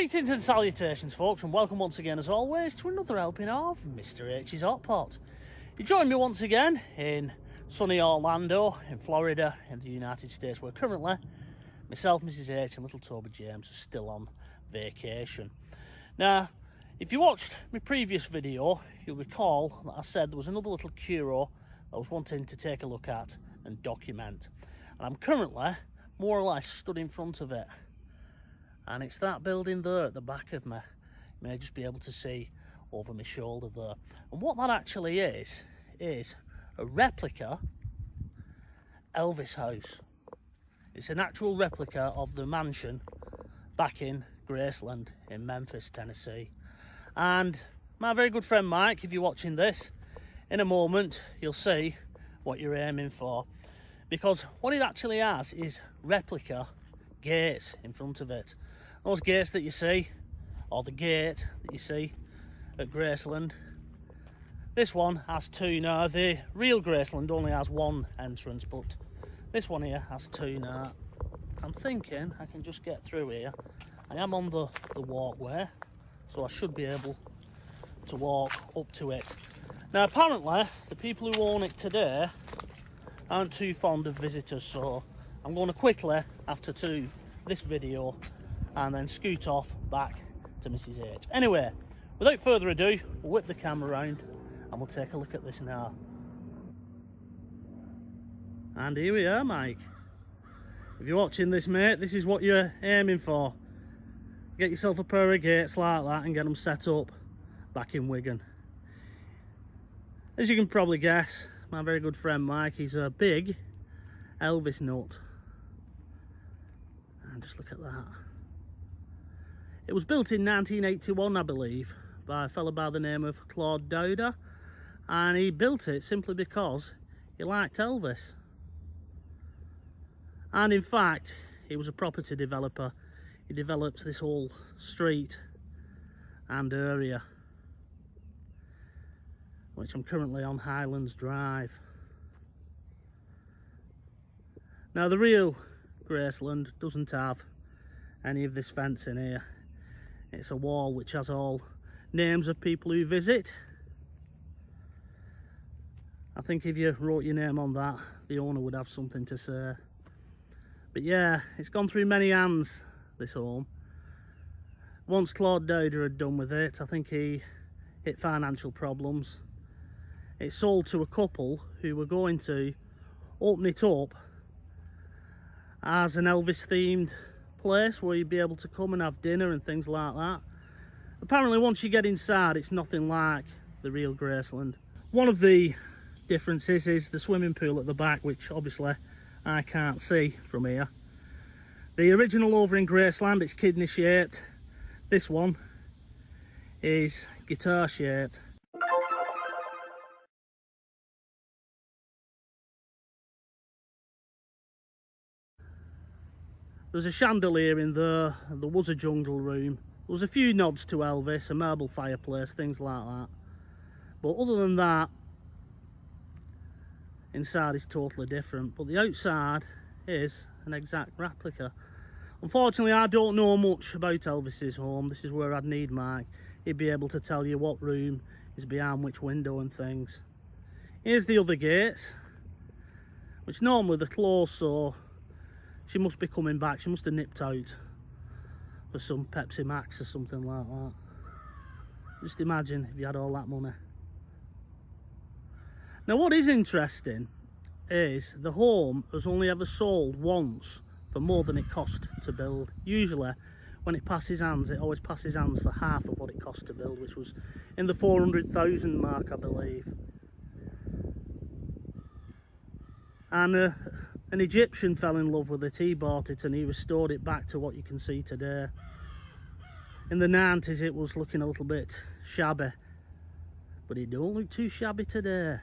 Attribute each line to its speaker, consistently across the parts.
Speaker 1: Greetings and salutations, folks, and welcome once again, as always, to another helping of Mr. H's Hot Pot. You join me once again in sunny Orlando, in Florida, in the United States, where currently myself, Mrs. H, and little Toby James are still on vacation. Now, if you watched my previous video, you'll recall that I said there was another little curio I was wanting to take a look at and document. And I'm currently more or less stood in front of it. And it's that building there at the back of me. You may just be able to see over my shoulder there. And what that actually is a replica Elvis house. It's an actual replica of the mansion back in Graceland in Memphis, Tennessee. And my very good friend Mike, if you're watching this, in a moment you'll see what you're aiming for. Because what it actually has is replica gates in front of it. Those gates that you see, or the gate that you see at Graceland, this one has two now. The real Graceland only has one entrance, but this one here has two now. I'm thinking I can just get through here. I am on the walkway, so I should be able to walk up to it. Now apparently the people who own it today aren't too fond of visitors, so I'm going to quickly, after this video, and then scoot off back to Mrs. H. Anyway, without further ado, we'll whip the camera around and we'll take a look at this now. And here we are, Mike. If you're watching this, mate, this is what you're aiming for. Get yourself a pair of gates like that and get them set up back in Wigan. As you can probably guess, my very good friend Mike, he's a big Elvis nut. And just look at that. It was built in 1981, I believe, by a fella by the name of Claude Dowda, and he built it simply because he liked Elvis. And in fact, he was a property developer. He developed this whole street and area, which I'm currently on Highlands Drive. Now the real Graceland doesn't have any of this fence in here. It's a wall which has all names of people who visit. I think if you wrote your name on that, the owner would have something to say. But yeah, it's gone through many hands, this home. Once Claude Dowda had done with it, I think he hit financial problems. It sold to a couple who were going to open it up as an Elvis themed place where you'd be able to come and have dinner and things like that. Apparently once you get inside, it's nothing like the real Graceland. One of the differences is the swimming pool at the back, which obviously I can't see from here. The original over in Graceland, it's kidney shaped. This one is guitar shaped. There's a chandelier in there, there was a jungle room, there was a few nods to Elvis, a marble fireplace, things like that. But other than that, inside is totally different, but the outside is an exact replica. Unfortunately, I don't know much about Elvis's home. This is where I'd need Mike. He'd be able to tell you what room is behind which window and things. Here's the other gates, which normally they're closed, so she must be coming back. She must have nipped out for some Pepsi Max or something like that. Just imagine if you had all that money. Now what is interesting is the home has only ever sold once for more than it cost to build. Usually when it passes hands, it always passes hands for half of what it cost to build, which was in the 400,000 mark, I believe. And an Egyptian fell in love with it, he bought it and he restored it back to what you can see today. In the 90s it was looking a little bit shabby, but it don't look too shabby today.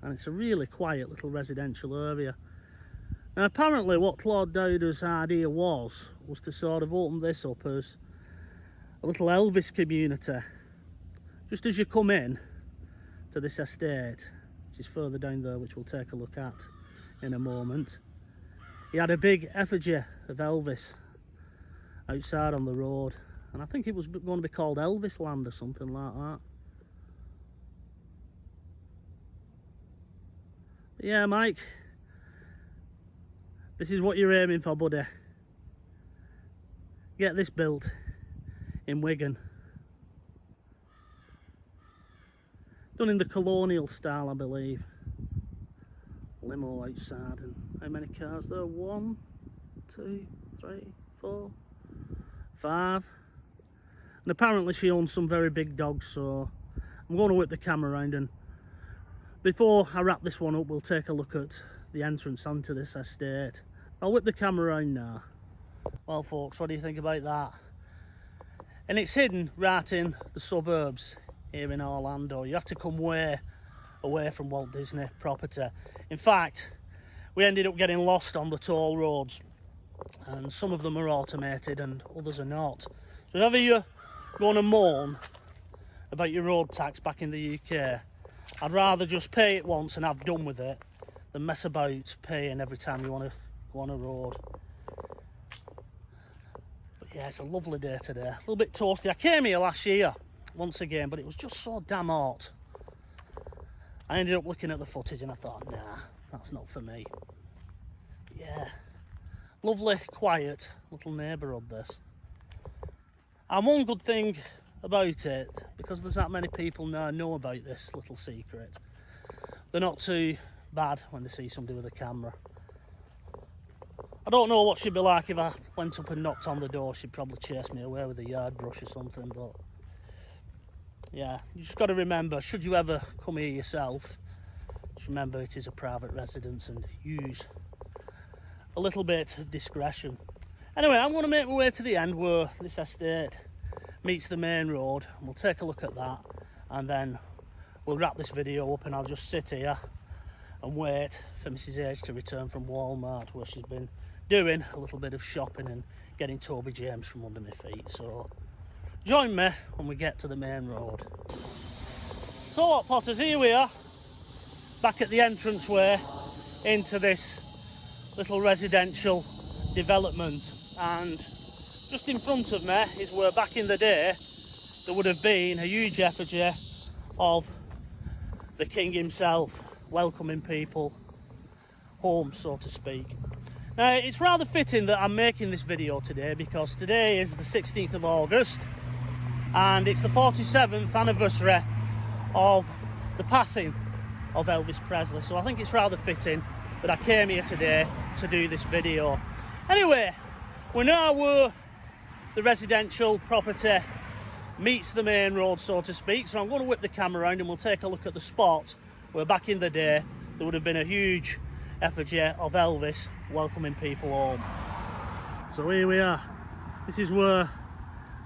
Speaker 1: And it's a really quiet little residential area. Now apparently what Claude Dowda's idea was to sort of open this up as a little Elvis community. Just as you come in to this estate, which is further down there, which we'll take a look at in a moment. He had a big effigy of Elvis outside on the road, and I think it was going to be called Elvis Land or something like that. But yeah, Mike, this is what you're aiming for, buddy. Get this built in Wigan. Done in the colonial style, I believe. Limo outside, and how many cars there? 1, 2, 3, 4, 5. And apparently she owns some very big dogs, so I'm going to whip the camera around, and before I wrap this one up, we'll take a look at the entrance onto this estate. I'll whip the camera around now. Well folks, what do you think about that? And it's hidden right in the suburbs here in Orlando. You have to come way away from Walt Disney property. In fact, we ended up getting lost on the toll roads, and some of them are automated and others are not. So if ever you're going to moan about your road tax back in the UK, I'd rather just pay it once and have done with it than mess about paying every time you want to go on a road. But yeah, it's a lovely day today. A little bit toasty. I came here last year once again, but it was just so damn hot. I ended up looking at the footage and I thought, nah, that's not for me. But yeah, lovely, quiet little neighbourhood this. And one good thing about it, because there's that many people now know about this little secret, they're not too bad when they see somebody with a camera. I don't know what she'd be like if I went up and knocked on the door. She'd probably chase me away with a yard brush or something, but yeah, you just got to remember, should you ever come here yourself, just remember it is a private residence and use a little bit of discretion. Anyway, I'm going to make my way to the end where this estate meets the main road, and we'll take a look at that, and then we'll wrap this video up, and I'll just sit here and wait for Mrs H to return from Walmart, where she's been doing a little bit of shopping and getting Toby James from under my feet. So join me when we get to the main road. So what, Potters, here we are, back at the entranceway into this little residential development, and just in front of me is where back in the day there would have been a huge effigy of the king himself, welcoming people home, so to speak. Now, it's rather fitting that I'm making this video today, because today is the 16th of August and it's the 47th anniversary of the passing of Elvis Presley, so I think it's rather fitting that I came here today to do this video. Anyway, we're now where the residential property meets the main road, so to speak, so I'm going to whip the camera around and we'll take a look at the spot where back in the day there would have been a huge effigy of Elvis welcoming people home. So here we are. This is where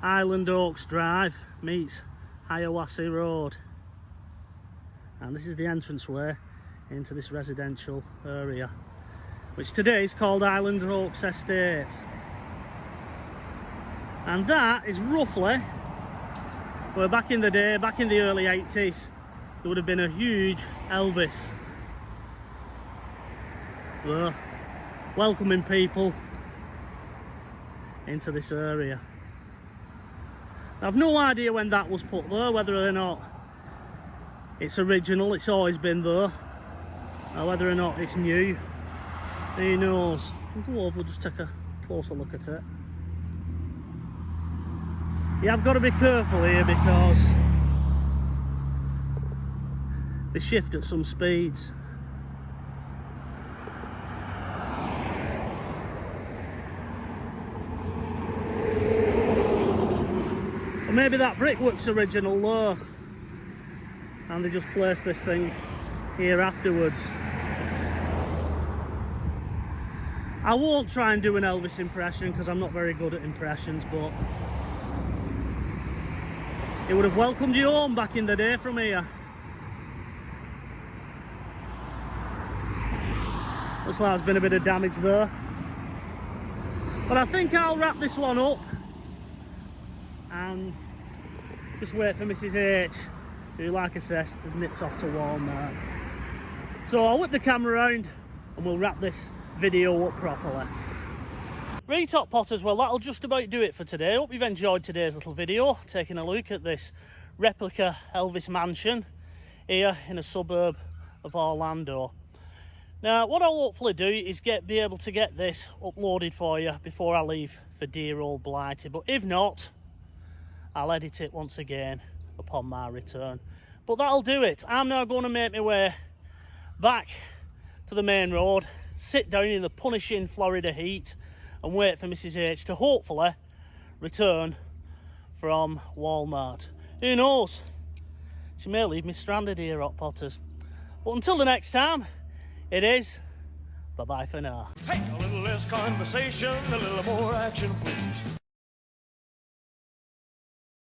Speaker 1: Island Oaks Drive meets Hiawassee Road, and this is the entranceway into this residential area, which today is called Island Oaks Estate. And that is roughly where back in the day, back in the early 80s, there would have been a huge Elvis there, welcoming people into this area. I've no idea when that was put there, whether or not it's original, it's always been there, or whether or not it's new, who knows. We'll go over, just take a closer look at it. Yeah, I've got to be careful here because they shift at some speeds. Or maybe that brickwork's original there, and they just placed this thing here afterwards. I won't try and do an Elvis impression because I'm not very good at impressions, but it would have welcomed you home back in the day from here. Looks like there's been a bit of damage there. But I think I'll wrap this one up and just wait for Mrs H, who, like I said, has nipped off to Walmart. So I'll whip the camera around and we'll wrap this video up properly. Right, Hot Potters, well that'll just about do it for today. Hope you've enjoyed today's little video, taking a look at this replica Elvis mansion here in a suburb of Orlando. Now what I'll hopefully do is be able to get this uploaded for you before I leave for dear old Blighty, but if not, I'll edit it once again upon my return. But that'll do it. I'm now going to make my way back to the main road, sit down in the punishing Florida heat and wait for Mrs H to hopefully return from Walmart. Who knows? She may leave me stranded here, Hot Potters. But until the next time, it is bye-bye for now.
Speaker 2: Hey, a little less conversation, a little more action, please.